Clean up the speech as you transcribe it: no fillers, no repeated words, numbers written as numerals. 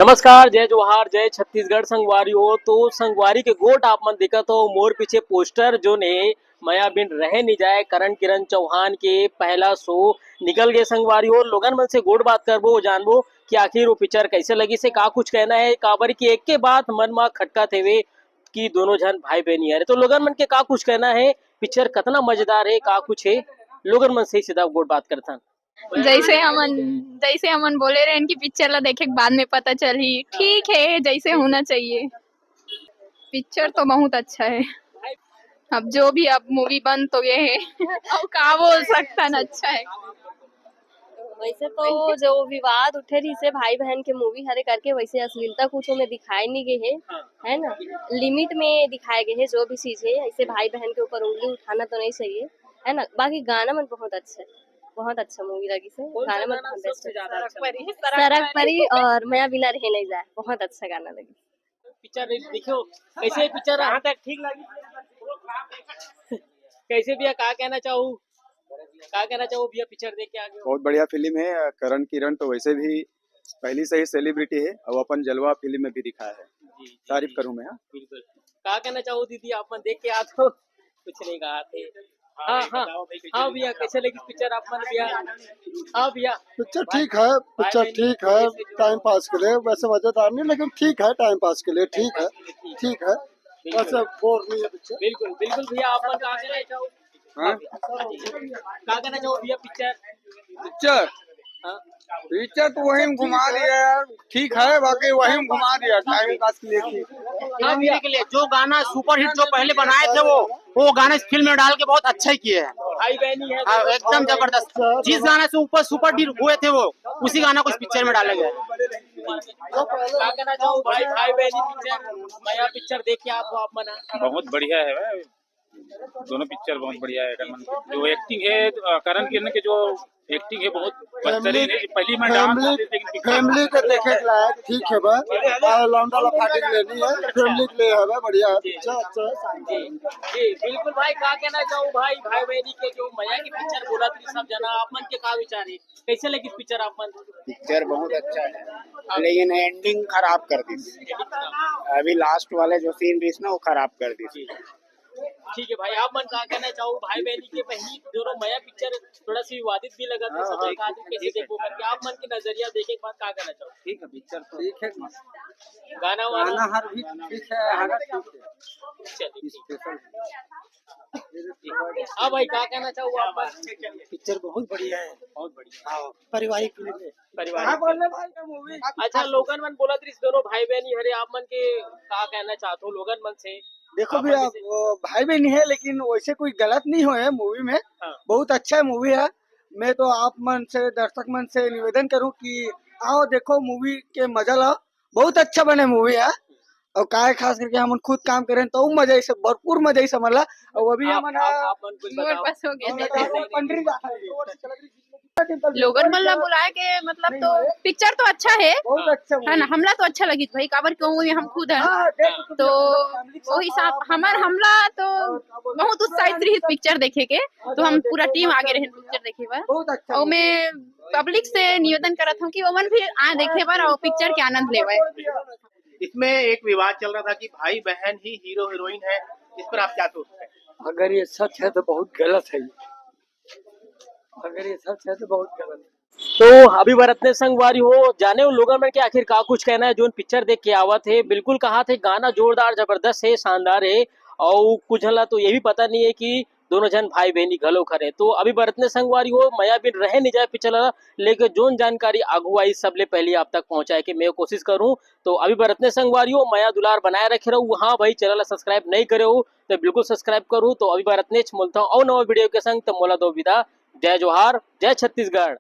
नमस्कार, जय जोहार, जय छत्तीसगढ़ संगवारी हो। तो संगवारी के गोट आप मन दिखत हो मोर पीछे पोस्टर जो ने माया बिन रहे नहीं जाए करण किरण चौहान के पहला शो निकल गए संगवारी हो। लोगन मन से गोट बात करबो जानबो कि आखिर वो पिक्चर कैसे लगी से का कुछ कहना है काबर की एक के बात मन मा खटका थे कि दोनों जन भाई बहनी है तो लोगन मन के का कुछ कहना है पिक्चर कितना मजेदार है का कुछ है लोगन मन से ही सीधा गोट बात करथन। जैसे हमन बोले रहे इनकी पिक्चर ला देखे के बाद में पता चली ठीक है जैसे होना चाहिए। पिक्चर तो बहुत अच्छा है। अब जो भी अब मूवी बन तो ये है अब का बोल सकता न अच्छा है। वैसे तो जो विवाद उठे रही से भाई बहन के मूवी हरे करके वैसे अश्लीलता कुछ में दिखाए नहीं गए है ना। लिमिट में दिखाए गए है जो भी चीज है ऐसे भाई बहन के ऊपर उंगली उठाना तो नहीं चाहिए है ना। बाकी गाना मन बहुत अच्छा है, बहुत अच्छा मूवी लगी से गाना मन बहुत बेस्ट है। सड़क परी और मैं बिना रह नहीं जाए बहुत अच्छा गाना लगी। पिक्चर देखो कैसे पिक्चर यहाँ तक ठीक लगी कैसे भैया का कहना चाहूँ भैया पिक्चर देख के आगे बहुत बढ़िया फिल्म है। करण किरण तो वैसे भी पहली से ही सेलिब्रिटी है और अपन जलवा फिल्म में भी दिखाया है। तारीफ करूं मैं। बिल्कुल का कहना चाहूँ दीदी आप मन देख के आ तो कुछ नहीं कहा थे। हाँ भैया कैसे लगी पिक्चर आप मन भैया। हाँ भैया पिक्चर ठीक है, पिक्चर ठीक है टाइम पास के लिए, वैसे मजेदार नहीं लेकिन ठीक है टाइम पास के लिए ठीक है वैसे बोर नहीं है पिक्चर। बिल्कुल बिल्कुल भैया आप मन का कहना चाहूँ का कहना चाहूँ भैया पिक्चर पिक्चर तो वही घुमा दिया यार, ठीक है बाकी वही घुमा दिया टाइम पास के लिए। के लिए जो गाना सुपरहिट जो पहले बनाए थे वो गाने इस फिल्म में डाल के बहुत अच्छा ही किए हैं। भाई बहनी है एकदम जबरदस्त। जिस गाने से ऊपर सुपरहिट हुए थे वो उसी गाना को इस पिक्चर में डाला गया है। क्या कहना चाहूँ भाई बहनी पिक्चर मैं पिक्चर देख के आप मना बहुत बढ़िया है दोनों पिक्चर बहुत बढ़िया है। जो एक्टिंग है करण किरण के जो एक्टिंग है बहुत बेहतरीन है। पहली में फैमिली के देखे के लायक ठीक है बस लौंडा लफाटे के लिए नहीं है, फैमिली के लिए है बढ़िया है पिक्चर अच्छा है। जी बिल्कुल भाई का कहना चाहूँ भाई बहनी के जो मया की पिक्चर बोला थी सब जना आप मन के का विचार है कैसे लगी पिक्चर आप मन। पिक्चर बहुत अच्छा है लेकिन एंडिंग खराब कर दी थी। अभी लास्ट वाले जो सीन भी ना वो खराब कर दी थी। ठीक है भाई आप मन का कहना चाहूँ भाई बहनी के पहली दोनों मया पिक्चर थोड़ा सी विवादित भी लगा था सब कैसे देखो करके आप मन के नजरिया देखे के बाद का कहना चाहूँ। ठीक है पिक्चर तो ठीक है, गाना हर भी ठीक है। हाँ भाई क्या कहना चाहूँ आप पिक्चर बहुत बढ़िया है, बहुत बढ़िया पारिवारिक फिल्म है। परिवार अच्छा लोगन मन बोला थी दोनों भाई बहनी हरे आप मन के का कहना चाहते हो लोगन मन से। देखो भी आप भाई बहन है लेकिन वैसे कोई गलत नहीं हुए है मूवी में। बहुत अच्छा मूवी है। मैं तो आप मन से दर्शक मन से निवेदन करूं कि आओ देखो मूवी के मजा लो, बहुत अच्छा बने मूवी है। और काय खास करके हम खुद काम करें तो मजा ही सब भरपूर मजा ही समझला। और वो भी हम बस हो गया लोगन मल्ला बुलाए के मतलब तो पिक्चर तो अच्छा है ना। हमला तो अच्छा लगी भाई काबर क्यों हम खुद है तो वो हिसाब हमला तो बहुत उत्साहित रही पिक्चर देखे के तो हम पूरा टीम आगे रहे पिक्चर देखे बार। और मैं पब्लिक से निवेदन करत हूँ कि वो मन भी आ देखे बार और पिक्चर के आनंद लेवे। इसमें एक विवाद चल रहा था कि भाई बहन ही हीरो हीरोइन है, इस पर आप क्या सोचते हैं? अगर ये सच है तो बहुत गलत है, अगर ये सच है तो बहुत गलत है। तो अभी बरतने संगवारी हो जाने उन लोगों में कि आखिर का कुछ कहना है जो पिक्चर देख के आवा थे। बिल्कुल कहा थे गाना जोरदार जबरदस्त है शानदार है और कुछ हला तो ये भी पता नहीं है कि दोनों जन भाई बहनी घलो खरे। तो अभी बरतने संगवारी हो मया बिन रहे नहीं जाए पिक्चर लेके जोन जानकारी आगू आई सबले पहले आप तक पहुंचाए कि मैं कोशिश करूं। तो अभी बरतने संगवारी हो मया दुलार बनाए रखे रहूं। हाँ भाई चैनल सब्सक्राइब नहीं करे हो तो बिल्कुल सब्सक्राइब करूँ। तो अभी बरतने बोलता हूँ और नवा वीडियो के संग तो मोला दो विदा। जय जोहार, जय छत्तीसगढ़।